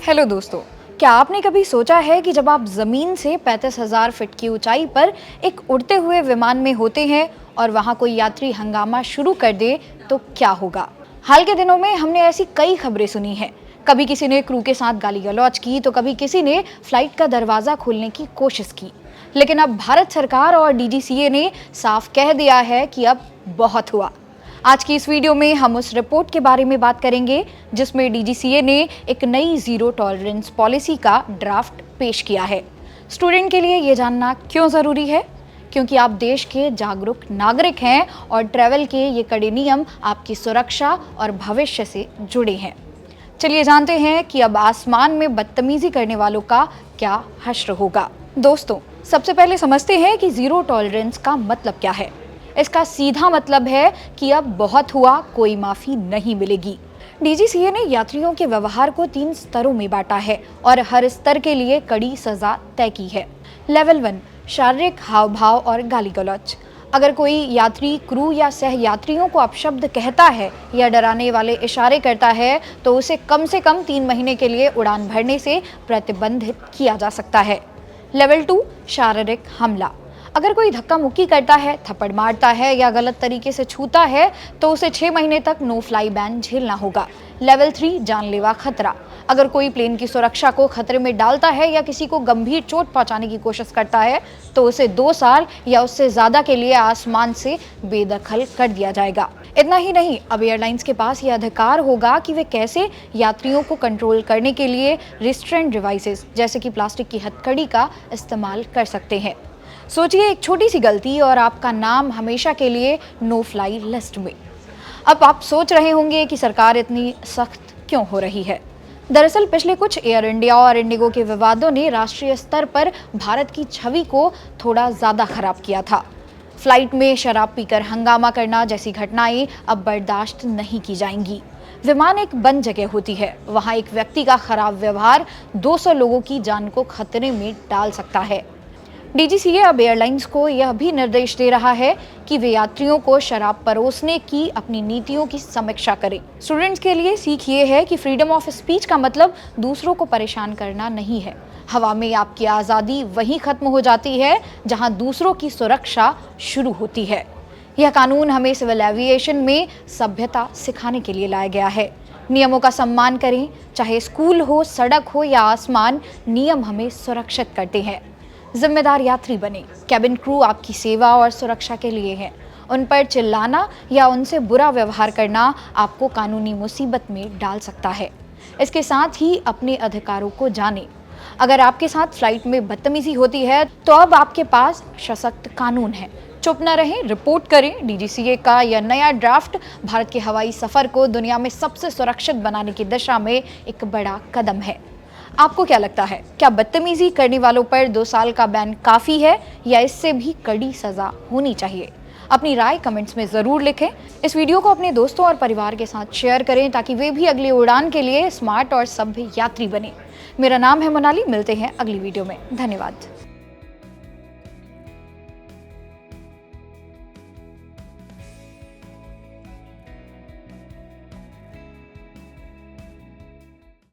Hello दोस्तों, क्या आपने कभी सोचा है कि जब आप ज़मीन से 35,000 फीट की ऊंचाई पर एक उड़ते हुए विमान में होते हैं और वहां कोई यात्री हंगामा शुरू कर दे तो क्या होगा। हाल के दिनों में हमने ऐसी कई खबरें सुनी हैं। कभी किसी ने क्रू के साथ गाली गलौज की तो कभी किसी ने फ्लाइट का दरवाज़ा खोलने की कोशिश की। लेकिन अब भारत सरकार और डीजीसीए ने साफ कह दिया है कि अब बहुत हुआ। आज की इस वीडियो में हम उस रिपोर्ट के बारे में बात करेंगे जिसमें डीजीसीए ने एक नई जीरो टॉलरेंस पॉलिसी का ड्राफ्ट पेश किया है। स्टूडेंट के लिए ये जानना क्यों ज़रूरी है? क्योंकि आप देश के जागरूक नागरिक हैं और ट्रैवल के ये कड़े नियम आपकी सुरक्षा और भविष्य से जुड़े हैं। चलिए जानते हैं कि अब आसमान में बदतमीजी करने वालों का क्या हश्र होगा। दोस्तों, सबसे पहले समझते हैं कि जीरो टॉलरेंस का मतलब क्या है। इसका सीधा मतलब है कि अब बहुत हुआ, कोई माफी नहीं मिलेगी। डीजीसीए ने यात्रियों के व्यवहार को 3 स्तरों में बांटा है और हर स्तर के लिए कड़ी सजा तय की है। लेवल 1, शारीरिक हाव भाव और गाली गलौज। अगर कोई यात्री क्रू या सह यात्रियों को अपशब्द कहता है या डराने वाले इशारे करता है तो उसे कम से कम 3 महीने के लिए उड़ान भरने से प्रतिबंधित किया जा सकता है। लेवल 2, शारीरिक हमला। अगर कोई धक्का मुक्की करता है, थप्पड़ मारता है या गलत तरीके से छूता है तो उसे 6 महीने तक नो फ्लाई बैन झेलना होगा। लेवल 3, जानलेवा खतरा। अगर कोई प्लेन की सुरक्षा को खतरे में डालता है या किसी को गंभीर चोट पहुंचाने की कोशिश करता है तो उसे 2 साल या उससे ज्यादा के लिए आसमान से बेदखल कर दिया जाएगा। इतना ही नहीं, अब एयरलाइंस के पास यह अधिकार होगा कि वे कैसे यात्रियों को कंट्रोल करने के लिए रिस्ट्रेंट डिवाइसेस जैसे कि प्लास्टिक की हथकड़ी का इस्तेमाल कर सकते हैं। सोचिए, एक छोटी सी गलती और आपका नाम हमेशा के लिए नो फ्लाई लिस्ट में। अब आप सोच रहे होंगे कि सरकार इतनी सख्त क्यों हो रही है। दरअसल पिछले कुछ एयर इंडिया और इंडिगो के विवादों ने राष्ट्रीय स्तर पर भारत की छवि को थोड़ा ज़्यादा खराब किया था। फ्लाइट में शराब पीकर हंगामा करना जैसी घटनाएं अब बर्दाश्त नहीं की जाएंगी। विमान एक बंद जगह होती है, वहाँ एक व्यक्ति का खराब व्यवहार 200 लोगों की जान को खतरे में डाल सकता है। डीजीसीए अब एयरलाइंस को यह भी निर्देश दे रहा है कि वे यात्रियों को शराब परोसने की अपनी नीतियों की समीक्षा करें। स्टूडेंट्स के लिए सीख ये है कि फ्रीडम ऑफ स्पीच का मतलब दूसरों को परेशान करना नहीं है। हवा में आपकी आज़ादी वहीं खत्म हो जाती है जहां दूसरों की सुरक्षा शुरू होती है। यह कानून हमें सिविल एविएशन में सभ्यता सिखाने के लिए लाया गया है। नियमों का सम्मान करें, चाहे स्कूल हो, सड़क हो या आसमान, नियम हमें सुरक्षित करते हैं। जिम्मेदार यात्री बने। कैबिन क्रू आपकी सेवा और सुरक्षा के लिए है। उन पर चिल्लाना या उनसे बुरा व्यवहार करना आपको कानूनी मुसीबत में डाल सकता है। इसके साथ ही अपने अधिकारों को जानें। अगर आपके साथ फ्लाइट में बदतमीजी होती है तो अब आपके पास सशक्त कानून है। चुप न रहें, रिपोर्ट करें। डीजीसीए का यह नया ड्राफ्ट भारत के हवाई सफर को दुनिया में सबसे सुरक्षित बनाने की दिशा में एक बड़ा कदम है। आपको क्या लगता है, क्या बदतमीजी करने वालों पर 2 साल का बैन काफ़ी है या इससे भी कड़ी सज़ा होनी चाहिए? अपनी राय कमेंट्स में ज़रूर लिखें। इस वीडियो को अपने दोस्तों और परिवार के साथ शेयर करें ताकि वे भी अगली उड़ान के लिए स्मार्ट और सभ्य यात्री बने। मेरा नाम है मोनाली, मिलते हैं अगली वीडियो में। धन्यवाद।